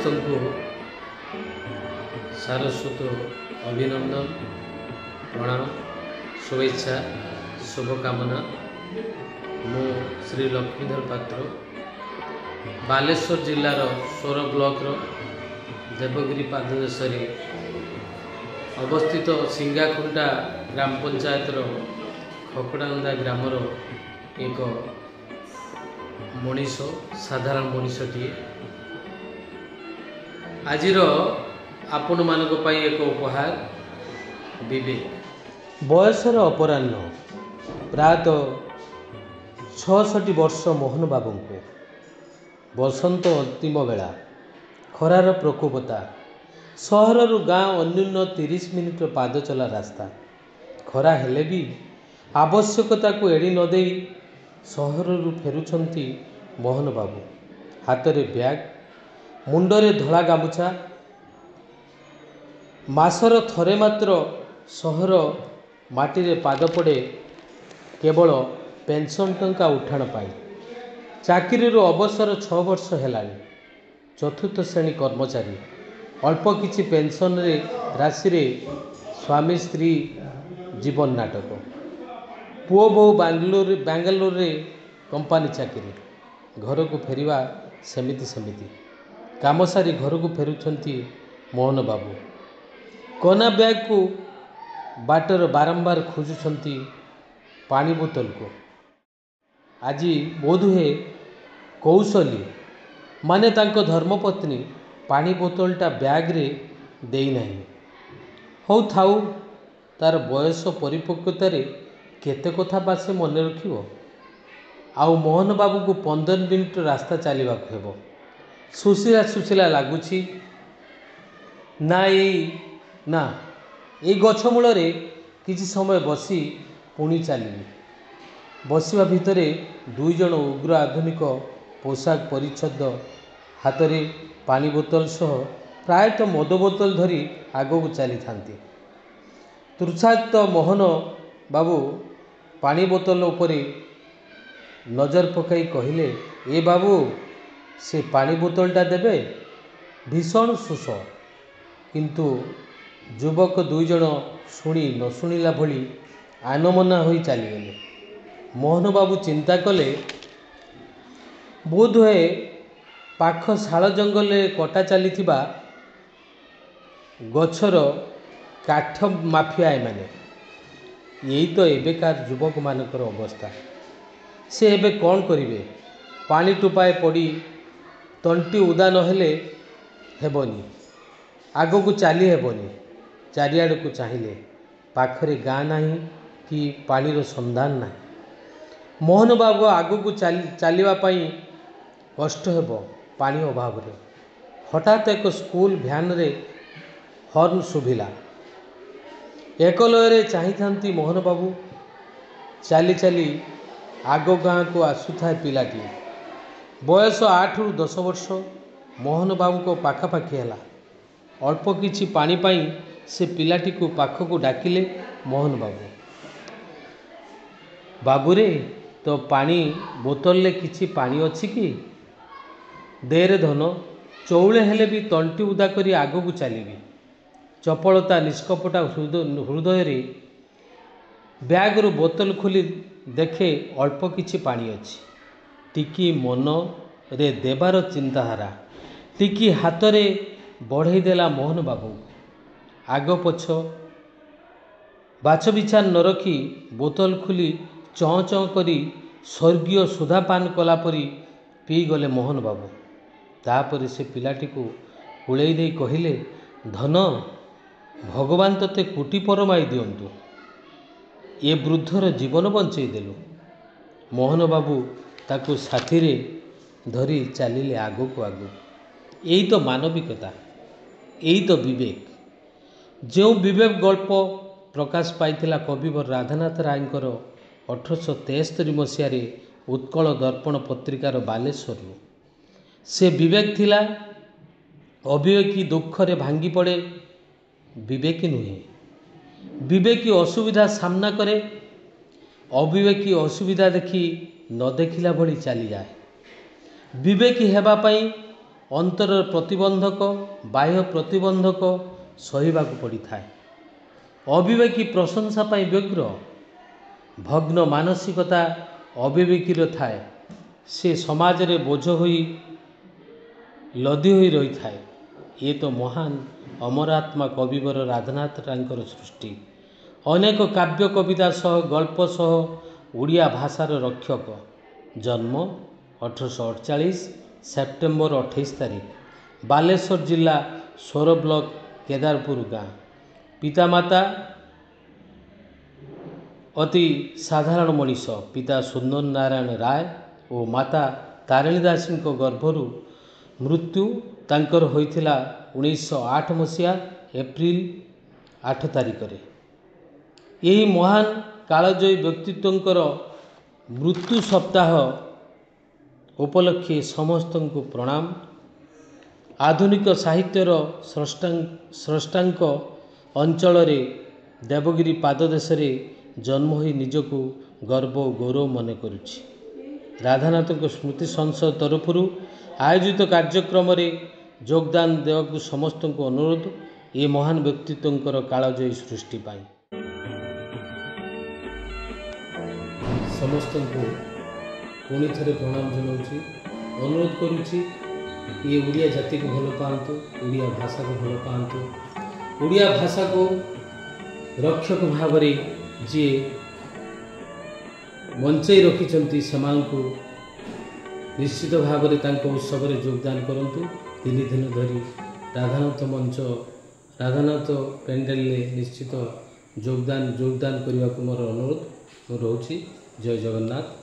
ସମସ୍ତଙ୍କୁ ସାରସ୍ୱତ ଅଭିନନ୍ଦନ, ପ୍ରଣାମ, शुभेच्छा, शुभकामना। मु श्री लक्ष्मीधर पात्र बालेश्वर जिलार सोर ब्लॉक देवगिरी पाददेशरे अवस्थित सिंगाखुंटा ग्राम पंचायतर खकड़ांदा ग्रामर एक मनीष साधारण मनीषटी आजिर आपण मानक पाई एक उपहार विवेक। बयसर अपराह्न प्रायतः 66 वर्ष मोहन बाबू को बसंत अंतिम बेला खरार प्रकोपता सहर गाँ अन्यून 30 मिनिट पाद चला रास्ता खरा हेले भी आवश्यकता को एड़ी नदे सहर फेरुछंती मोहन बाबू। हाथ में बैग, मुंडरे धला गामुछा। मासर थरे मात्र सहर माटी रे पाद पड़े केवल पेंशन टंका उठाण पाई। चाकरी अवसर 6 वर्ष हेलानी। चतुर्थ श्रेणी कर्मचारी। अल्प किछि पेंशन रे राशि रे स्वामी स्त्री जीवन नाटक। पुओ बो बेंगलोर रे कंपानी चाकरी। घर को फेरिवा सेमिति सेमिति। काम सारी घर को फेरुछंती मोहन बाबू। कोना बैग को बाटर बारंबार खोजुछंती पानी बोतल को। आज बोधुए कौशली माने तांको धर्मपत्नी पानी बोतलटा बैग रे देई नाही। हो थाउ तार बयस परिपक्वतार केते कथा बासे मन रखिबो। आउ मोहन बाबू को 15 मिनिट रास्ता चलवा हेबो। सुशीला सुशीला लगुची ना ये गछ मूल किसी समय बसी पुणी चलिनी। बसवा भितर 2 जन उग्र आधुनिक पोशाक परिच्छद हाथ में पानी बोतल सह प्रायतः मद बोतल धरी आगो को चली थांती। तृषाक्त मोहन बाबू पानी बोतल उपरे नजर पकाई कहले, ए बाबू से पानी बोतलटा देबे? भीषण शोष। किंतु युवक 2 जन शुणी न शुणिला भली आनमना होई चलीगले। मोहन बाबू चिंता कले बोध हुए पाख शाल जंगल कटा चली गछर काठ माफिया एमाने। यही तो एबेकार युवक मानकर अवस्था। से एबे कौन करिवे? पानी टोपाए पड़ी तंटी उदा नहेले हेबनी। आगो को चली हेबनी। चारिआड़ को चाहिए पाखरे गाँ नहीं कि पानीर संधान ना। मोहन बाबू आगो को चलवा कष्ट हेबो पानी अभाव रे। हठात एक स्कूल भ्यान रे हॉर्न शुभिला। एक लय चाही मोहन बाबू। चली चली आगो गाँ को आसुथाए पिलाटी। बयस 8 ରୁ 10 वर्ष। मोहन बाबू को पाखापाखि है। अल्प किछि पानी पाई से पिलाटी को पाख को डाकिले मोहन बाबू। बाबूरे तो पानी बोतल ले किछि पानी अछि कि? देरे धन चौले हेले भी तंटी उदा करी आगो को चलीबी। चपलता निष्कपटा हृदय रे बैग रु बोतल खोली देखे अल्प किछि पानी अछि। टिकी मन रे देवार चिंताहारा। टिकी हाथ रे बढ़ई देला मोहन बाबू। आग पछ बाछ बिछान न रखी बोतल खोली चौं चौं करी स्वर्गीय सुधापान कला परी पी गले मोहन बाबू। तापर से पिलाटी को कुड़े दे कहले, धन भगवान तते कोटी परमाई दियंतु। ये वृद्धर जीवन बंचई देलु। मोहन बाबू ताकू साथी रे धरी चलिले आगो को आगो। यही तो मानविकता, यही तो विवेक। जो विवेक गल्प प्रकाश पाइथिला कविवर राधानाथ रायंकर 1873 मसीह उत्कल दर्पण पत्रिकार बालेश्वर। से विवेक थिला। अविवेकी दुख रे भांगी पड़े, विवेकी नुहे। विवेकी असुविधा सामना करे, अविवेकी असुविधा देखी न देखिला भली चली जाए। विवेकी हेबा पई अंतर प्रतिबंधक बाह्य प्रतिबंधक सहिबाकु पड़िथाए। अविवेकी प्रशंसा पाई व्यग्र, भग्न मानसिकता अविवेकीर थाए, से समाज रे बोझ होई लदी होई रही थाए। ये तो महान अमरात्मा कविवर राधानाथ रायंकर सृष्टि। अनेक काव्य कविता सह गल्प सह ओडिया भाषार रक्षक। जन्म 1848 सेप्टेम्बर 28 तारिख, बालेश्वर जिला सोर ब्लॉक केदारपुर गाँ। पितामाता अति साधारण मनीष, पिता सुंदर नारायण राय और माता तारिणी दासी गर्भरू मृत्यु तांकर होइथिला 1908 मसीहा एप्रिल 8 तारिख रे। यही महान कालजयी व्यक्तित्वंकर मृत्यु सप्ताह उपलक्षे समस्त को प्रणाम। आधुनिक साहित्यर स्रष्टांक अंचल रे देवगिरी पाददेश रे जन्म होई निजको गर्व और गौरव मन करुछि। राधानाथ स्मृति संसद तरफरु आयोजित कार्यक्रम रे योगदान देवाकु समस्त को अनुरोध। ये महान व्यक्तित्वंकर कालजयी सृष्टि पाई समस्त को पुणी थे प्रणाम जनाऊँगी। अनुरोध करुँची ये ओडिया जाति को भल पातु, ओडिया भाषा को भल पातु, ओडिया भाषा को रक्षक भाव जी बंचाई रखिंट से निश्चित भाव उत्सव में योगदान करूँ। 3 दिन धरी राधानाथ मंच राधानाथ पेंडेल निश्चित योगदान करने को मोर अनुरोध। रोची जय जगन्नाथ।